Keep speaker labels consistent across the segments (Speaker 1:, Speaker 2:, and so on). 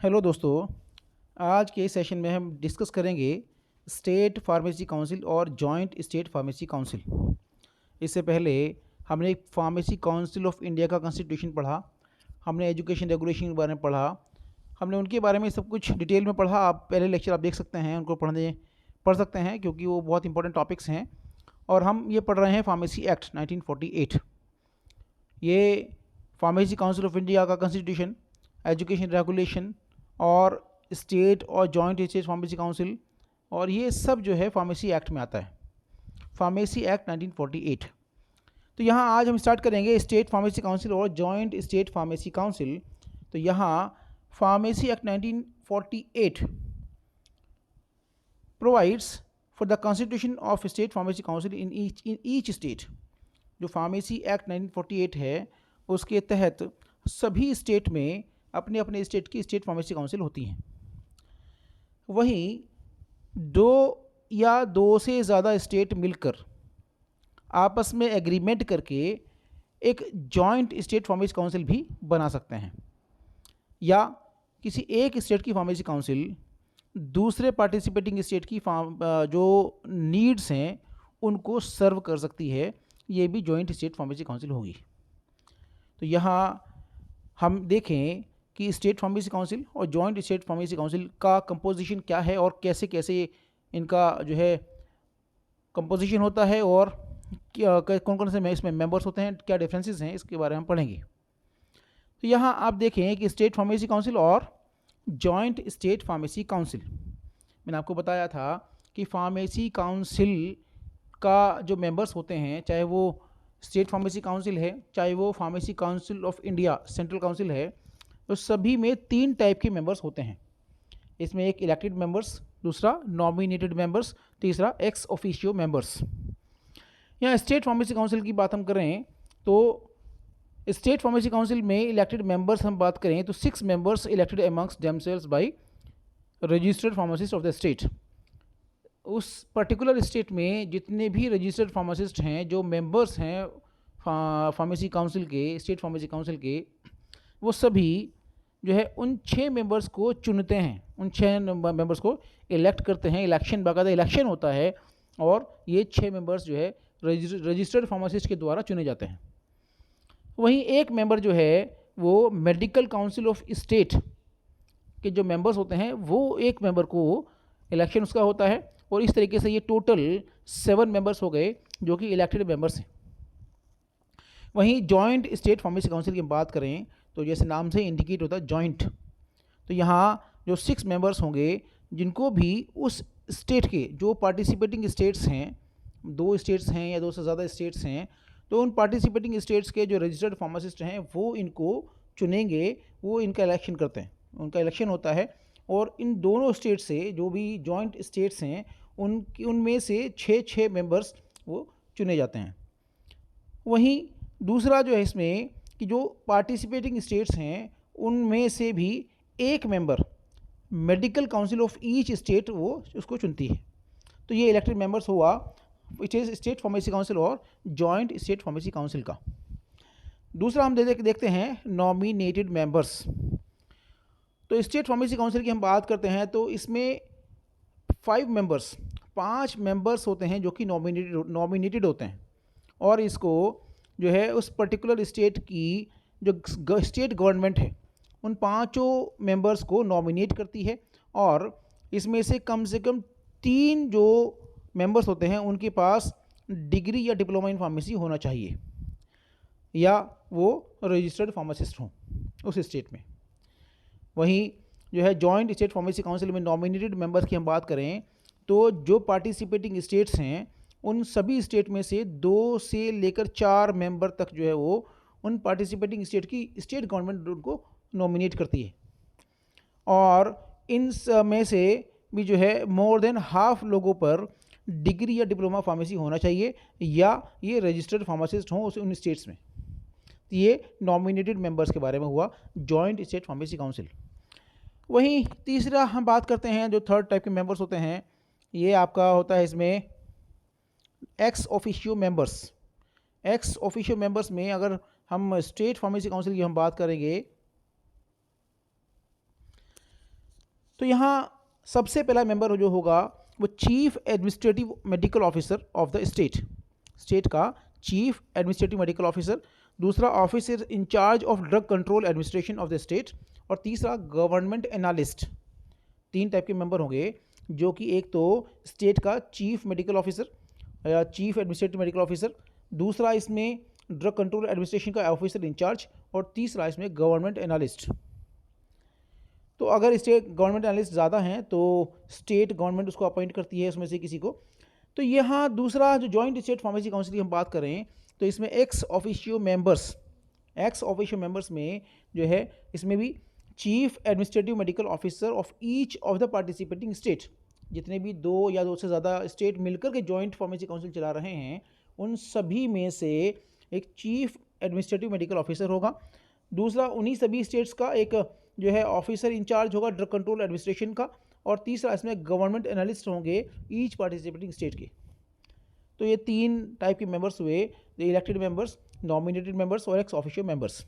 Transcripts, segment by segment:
Speaker 1: Hello दोस्तों, आज के इस सेशन में हम डिस्कस करेंगे स्टेट फार्मेसी काउंसिल और जॉइंट स्टेट फार्मेसी काउंसिल। इससे पहले हमने एक फार्मेसी काउंसिल ऑफ इंडिया का कॉन्स्टिट्यूशन पढ़ा, हमने एजुकेशन रेगुलेशन के बारे में पढ़ा, हमने उनके बारे में सब कुछ डिटेल में पढ़ा। आप पहले लेक्चर आप देख सकते हैं, उनको पढ़ सकते हैं क्योंकि वो बहुत इंपॉर्टेंट टॉपिक्स हैं। और हम ये पढ़ रहे हैं फार्मेसी एक्ट 1948। ये फार्मेसी काउंसिल ऑफ इंडिया का कॉन्स्टिट्यूशन, एजुकेशन रेगुलेशन और स्टेट और जॉइंट स्टेट फार्मेसी काउंसिल, और ये सब जो है फार्मेसी एक्ट में आता है, फार्मेसी एक्ट 1948। तो यहाँ आज हम स्टार्ट करेंगे स्टेट फार्मेसी काउंसिल और जॉइंट स्टेट फार्मेसी काउंसिल। तो यहाँ pharmacy act 1948 provides for the constitution of state pharmacy council in each state. जो फार्मेसी एक्ट 1948 है उसके तहत सभी स्टेट में अपने अपने स्टेट की स्टेट फार्मेसी काउंसिल होती हैं। वहीं दो या दो से ज़्यादा स्टेट मिलकर आपस में एग्रीमेंट करके एक जॉइंट स्टेट फार्मेसी काउंसिल भी बना सकते हैं, या किसी एक स्टेट की फार्मेसी काउंसिल दूसरे पार्टिसिपेटिंग स्टेट की जो नीड्स हैं उनको सर्व कर सकती है। ये भी जॉइंट स्टेट फार्मेसी काउंसिल होगी। तो यहाँ हम देखें कि स्टेट फार्मेसी काउंसिल और जॉइंट स्टेट फार्मेसी काउंसिल का कंपोजिशन क्या है और कैसे कैसे इनका जो है कंपोजिशन होता है, और कौन कौन से इसमें मेंबर्स होते हैं, क्या डिफरेंसेस हैं, इसके बारे में हम पढ़ेंगे। तो यहाँ आप देखें कि स्टेट फार्मेसी काउंसिल और जॉइंट स्टेट फार्मेसी काउंसिल, मैंने आपको बताया था कि फार्मेसी काउंसिल का जो मेंबर्स होते हैं, चाहे वो स्टेट फार्मेसी काउंसिल है, चाहे वो pharmacy council of India central council है, तो सभी में 3 टाइप के मेंबर्स होते हैं। इसमें एक इलेक्टेड मेंबर्स, दूसरा नॉमिनेटेड मेंबर्स, तीसरा एक्स ऑफिशियो मेंबर्स। यहाँ स्टेट फार्मेसी काउंसिल की बात हम करें तो स्टेट फार्मेसी काउंसिल में इलेक्टेड मेंबर्स हम बात करें तो 6 members elected amongst themselves by registered pharmacist of the state. उस पर्टिकुलर स्टेट में जितने भी रजिस्टर्ड फार्मासिस्ट हैं, जो मेंबर्स हैं फार्मेसी काउंसिल के, स्टेट फार्मेसी काउंसिल के, वो सभी जो है उन 6 मेंबर्स को चुनते हैं, उन 6 मेंबर्स को इलेक्ट करते हैं। इलेक्शन, बाकायदा इलेक्शन होता है, और ये 6 मेंबर्स जो है रजिस्टर्ड फार्मासिस्ट के द्वारा चुने जाते हैं। वहीं एक मेंबर जो है वो मेडिकल काउंसिल ऑफ स्टेट के जो मेंबर्स होते हैं, वो एक मेंबर को इलेक्शन उसका होता है, और इस तरीके से ये टोटल 7 मेंबर्स हो गए जो कि इलेक्टेड मेंबर्स हैं। वहीं जॉइंट स्टेट फार्मेसी काउंसिल की बात करें तो जैसे नाम से इंडिकेट होता है जॉइंट, तो यहाँ जो 6 मेंबर्स होंगे जिनको भी उस स्टेट के जो पार्टिसिपेटिंग स्टेट्स हैं, 2 स्टेट्स हैं या 2 से ज़्यादा स्टेट्स हैं, तो उन पार्टिसिपेटिंग स्टेट्स के जो रजिस्टर्ड फार्मासिस्ट हैं वो इनको चुनेंगे, वो इनका इलेक्शन करते हैं, उनका इलेक्शन होता है। और इन दोनों स्टेट से जो भी जॉइंट स्टेट्स हैं उनमें से 6 मेंबर्स वो चुने जाते हैं। वहीं दूसरा जो है इसमें कि जो पार्टिसिपेटिंग स्टेट्स हैं उनमें से भी एक member medical council of each state वो उसको चुनती है। तो ये इलेक्टेड मेंबर्स हुआ it is state pharmacy council और जॉइंट स्टेट फार्मेसी काउंसिल का। दूसरा हम देखते हैं नॉमिनेटेड मेंबर्स। तो स्टेट फार्मेसी काउंसिल की हम बात करते हैं तो इसमें 5 मेंबर्स होते हैं जो कि नॉमिनेटेड होते हैं, और इसको जो है उस पर्टिकुलर स्टेट की जो स्टेट गवर्नमेंट है उन 5 मेंबर्स को नॉमिनेट करती है, और इसमें से कम 3 जो मेंबर्स होते हैं उनके पास डिग्री या डिप्लोमा इन फार्मेसी होना चाहिए, या वो रजिस्टर्ड फार्मासिस्ट हों उस स्टेट में। वहीं जो है जॉइंट स्टेट फार्मेसी काउंसिल में नॉमिनेटेड मेंबर्स की हम बात करें तो जो पार्टिसिपेटिंग स्टेट्स हैं उन सभी स्टेट में से 2 से लेकर 4 मेंबर तक जो है वो उन पार्टिसिपेटिंग स्टेट की स्टेट गवर्नमेंट उनको नॉमिनेट करती है, और इन में से भी जो है मोर देन हाफ लोगों पर डिग्री या डिप्लोमा फार्मेसी होना चाहिए, या ये रजिस्टर्ड फार्मासिस्ट हों उन स्टेट्स में। तो ये नॉमिनेटेड मेंबर्स के बारे में हुआ जॉइंट स्टेट फार्मेसी काउंसिल। वहीं तीसरा हम बात करते हैं जो थर्ड टाइप के मेंबर्स होते हैं, ये आपका होता है इसमें ex officio members. Ex officio members में अगर हम स्टेट फार्मेसी काउंसिल की हम बात करेंगे तो यहाँ सबसे पहला मेंबर जो होगा वो chief administrative medical officer of the state का चीफ एडमिनिस्ट्रेटिव मेडिकल ऑफिसर, दूसरा officer incharge of drug control administration of the state, और तीसरा गवर्नमेंट एनालिस्ट। 3 टाइप के मेंबर होंगे, जो कि एक तो स्टेट का चीफ मेडिकल ऑफिसर या चीफ एडमिनिस्ट्रेटिव मेडिकल ऑफिसर, दूसरा इसमें ड्रग कंट्रोल एडमिनिस्ट्रेशन का ऑफिसर इंचार्ज, और तीसरा इसमें गवर्नमेंट एनालिस्ट। तो अगर स्टेट गवर्नमेंट एनालिस्ट ज़्यादा हैं तो स्टेट गवर्नमेंट उसको अपॉइंट करती है उसमें से किसी को। तो यहाँ दूसरा जो जॉइंट स्टेट फार्मेसी काउंसिल की हम बात करें तो इसमें एक्स ऑफिशियो मेंबर्स में जो है इसमें भी chief administrative medical officer of each of the participating state, जितने भी 2 या 2 से ज़्यादा स्टेट मिलकर के जॉइंट फार्मेसी काउंसिल चला रहे हैं उन सभी में से एक चीफ एडमिनिस्ट्रेटिव मेडिकल ऑफिसर होगा। दूसरा उन्हीं सभी स्टेट्स का एक जो है ऑफिसर इंचार्ज होगा ड्रग कंट्रोल एडमिनिस्ट्रेशन का, और तीसरा इसमें गवर्नमेंट एनालिस्ट होंगे ईच पार्टिसिपेटिंग स्टेट के। तो ये 3 टाइप के मेंबर्स हुए, इलेक्टेड मेंबर्स, नॉमिनेटेड मेंबर्स और एक्स ऑफिशियो मेंबर्स।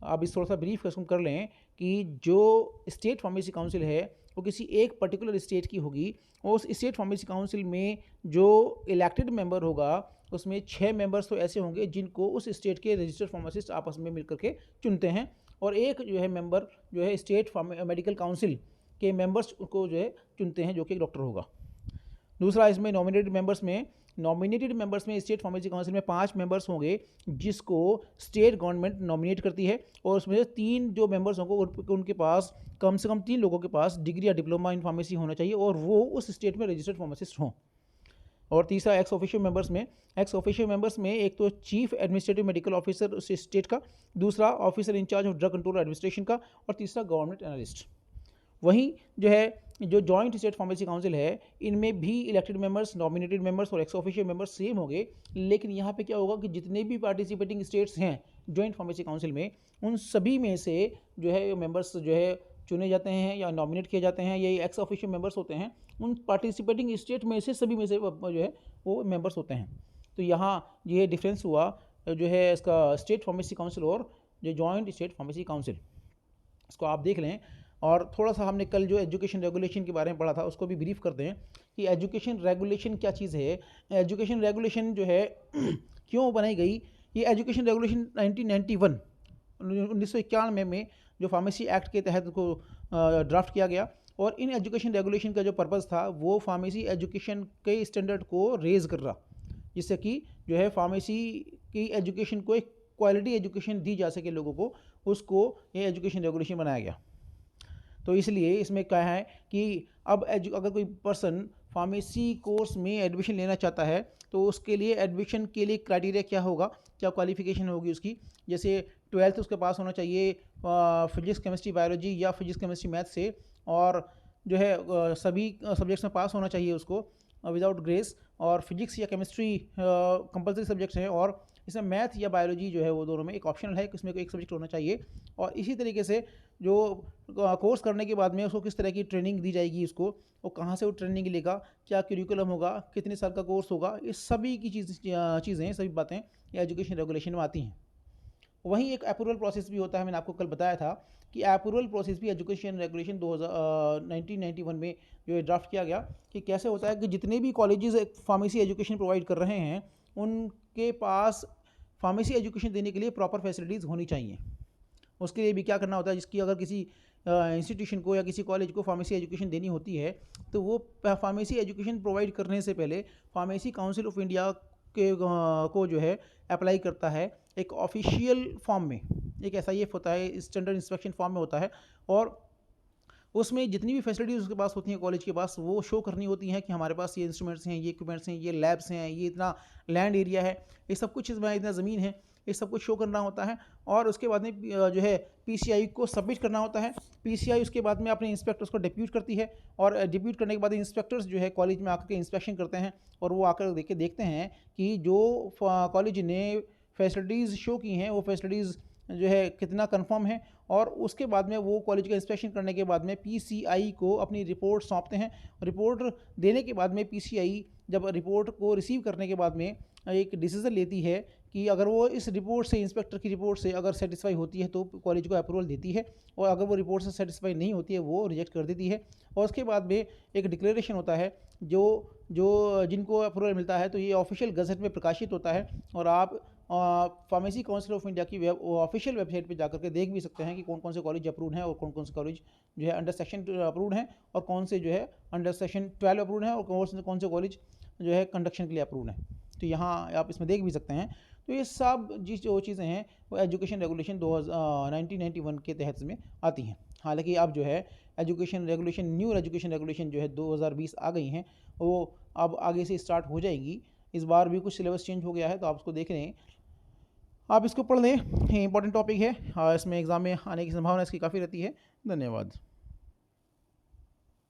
Speaker 1: आप इस थोड़ा सा ब्रीफ कर लें कि जो स्टेट फार्मेसी काउंसिल है वो किसी एक पर्टिकुलर स्टेट की होगी, और उस स्टेट फार्मेसी काउंसिल में जो इलेक्टेड मेंबर होगा उसमें 6 मेंबर्स तो ऐसे होंगे जिनको उस स्टेट के रजिस्टर्ड फार्मासिस्ट आपस में मिलकर के चुनते हैं, और एक जो है मेंबर जो है स्टेट मेडिकल काउंसिल के मेंबर्स को जो है चुनते हैं, जो कि एक डॉक्टर होगा। दूसरा इसमें नॉमिनेटेड मेंबर्स में स्टेट फार्मेसी काउंसिल में 5 मेंबर्स होंगे जिसको स्टेट गवर्नमेंट नॉमिनेट करती है, और उसमें से 3 जो मेंबर्स होंगे उनके पास कम से कम 3 लोगों के पास डिग्री या डिप्लोमा इन फार्मेसी होना चाहिए और वो उस स्टेट में रजिस्टर्ड फार्मासिस्ट हों। और तीसरा एक्स ऑफिशियो मेंबर्स में एक तो चीफ एडमिनिस्ट्रेटिव मेडिकल ऑफिसर उस स्टेट का, दूसरा officer incharge of drug control administration का, और तीसरा गवर्नमेंट एनालिस्ट। वहीं जो है जो जॉइंट स्टेट फार्मेसी काउंसिल है इनमें भी इलेक्टेड मेंबर्स, नॉमिनेटेड मेंबर्स और एक्स ऑफिशियो मेंबर्स सेम होंगे, लेकिन यहाँ पे क्या होगा कि जितने भी पार्टिसिपेटिंग स्टेट्स हैं जॉइंट फार्मेसी काउंसिल में उन सभी में से जो है मेंबर्स जो है चुने जाते हैं या नॉमिनेट किए जाते हैं, ये एक्स ऑफिशियो मेंबर्स होते हैं, उन पार्टिसिपेटिंग स्टेट में से सभी में से जो है वो मेंबर्स होते हैं। तो यहाँ ये डिफरेंस हुआ जो है इसका स्टेट फार्मेसी काउंसिल और जो जॉइंट स्टेट फार्मेसी काउंसिल, इसको आप देख लें। और थोड़ा सा हमने कल जो एजुकेशन रेगुलेशन के बारे में पढ़ा था उसको भी ब्रीफ करते हैं कि एजुकेशन रेगुलेशन क्या चीज़ है। एजुकेशन रेगुलेशन जो है क्यों बनाई गई, ये एजुकेशन रेगुलेशन 1991 में जो फार्मेसी एक्ट के तहत को ड्राफ्ट किया गया, और इन एजुकेशन रेगुलेशन का जो पर्पज़ था वो फार्मेसी एजुकेशन के स्टैंडर्ड को रेज़ कर रहा, जिससे कि जो है फार्मेसी की एजुकेशन को एक क्वालिटी एजुकेशन दी जा सके लोगों को, उसको ये एजुकेशन रेगुलेशन बनाया गया। तो इसलिए इसमें क्या है कि अब अगर कोई पर्सन फार्मेसी कोर्स में एडमिशन लेना चाहता है तो उसके लिए एडमिशन के लिए क्राइटेरिया क्या होगा, क्या क्वालिफिकेशन होगी उसकी। जैसे 12th उसके पास होना चाहिए फिजिक्स केमिस्ट्री बायोलॉजी या फिजिक्स केमिस्ट्री मैथ से, और जो है सभी सब्जेक्ट्स में पास होना चाहिए उसको विदाउट ग्रेस, और फिजिक्स या केमिस्ट्री कंपलसरी सब्जेक्ट्स हैं, और इसमें मैथ या बायोलॉजी जो है वो दोनों में एक ऑप्शनल है कि उसमें एक सब्जेक्ट होना चाहिए। और इसी तरीके से जो कोर्स करने के बाद में उसको किस तरह की ट्रेनिंग दी जाएगी, उसको वो कहाँ से वो ट्रेनिंग लेगा, क्या करिकुलम होगा, कितने साल का कोर्स होगा, इस सभी की चीज़ें सभी बातें एजुकेशन रेगुलेशन में आती हैं। वहीं एक अप्रूवल प्रोसेस भी होता है, मैंने आपको कल बताया था कि अप्रूवल प्रोसेस भी एजुकेशन रेगुलेशन 1991 में जो है ड्राफ्ट किया गया कि कैसे होता है कि जितने भी कॉलेजेस फार्मेसी एजुकेशन प्रोवाइड कर रहे हैं उनके पास फार्मेसी एजुकेशन देने के लिए प्रॉपर फैसिलिटीज़ होनी चाहिए। उसके लिए भी क्या करना होता है, जिसकी अगर किसी इंस्टीट्यूशन को या किसी कॉलेज को फार्मेसी एजुकेशन देनी होती है तो वो फार्मेसी एजुकेशन प्रोवाइड करने से पहले फार्मेसी काउंसिल ऑफ इंडिया के को जो है अप्लाई करता है एक ऑफिशियल फॉर्म में, एक SIF होता है, स्टैंडर्ड इंस्पेक्शन फॉर्म में होता है, और उसमें जितनी भी फैसिलिटीज़ उसके पास होती हैं कॉलेज के पास वो शो करनी होती हैं कि हमारे पास ये इंस्ट्रूमेंट्स हैं, ये इक्विपमेंट्स हैं, ये लैब्स हैं, ये इतना लैंड एरिया है, ये सब कुछ इसमें इतना ज़मीन है, ये सब कुछ शो करना होता है। और उसके बाद में जो है PCI को सबमिट करना होता है। PCI उसके बाद में अपने इंस्पेक्टर्स को डिप्यूट करती है, और डिप्यूट करने के बाद इंस्पेक्टर्स जो है कॉलेज में आकर के इंस्पेक्शन करते हैं, और वो आकर देखते हैं कि जो कॉलेज ने फैसिलिटीज़ शो की हैं वो फैसिलिटीज़ जो है कितना कंफर्म है, और उसके बाद में वो कॉलेज का इंस्पेक्शन करने के बाद में PCI को अपनी रिपोर्ट सौंपते हैं। रिपोर्ट देने के बाद में PCI जब रिपोर्ट को रिसीव करने के बाद में एक डिसीज़न लेती है कि अगर वो इस रिपोर्ट से, इंस्पेक्टर की रिपोर्ट से अगर सेटिस्फाई होती है तो कॉलेज को अप्रूवल देती है, और अगर वो रिपोर्ट से सेटिस्फाई नहीं होती है वो रिजेक्ट कर देती है। और उसके बाद में एक डिक्लेरेशन होता है जो जो जिनको अप्रूवल मिलता है, तो ये ऑफिशियल गज़ट में प्रकाशित होता है, और आप फार्मेसी काउंसिल ऑफ इंडिया की ऑफिशियल वेबसाइट पे जाकर के देख भी सकते हैं कि कौन कौन से कॉलेज अप्रूव हैं और कौन कौन से कॉलेज जो है अंडर सेक्शन अप्रूव हैं, और कौन से जो है अंडर सेक्शन 12 अप्रूव हैं, और कौन से कॉलेज जो है कंडक्शन के लिए अप्रूव हैं। तो यहाँ आप इसमें देख भी सकते हैं। तो ये सब जो चीज़ें हैं वो एजुकेशन रेगुलेशन 1991 के तहत में आती हैं। हालांकि अब जो है education regulation, new education regulation जो है 2020 आ गई हैं, वो अब आगे से स्टार्ट हो जाएंगी। इस बार भी कुछ सिलेबस चेंज हो गया है, तो आप उसको देख लें, आप इसको पढ़ लें, इंपॉर्टेंट टॉपिक है, इसमें एग्ज़ाम में आने की संभावना इसकी काफ़ी रहती है। धन्यवाद।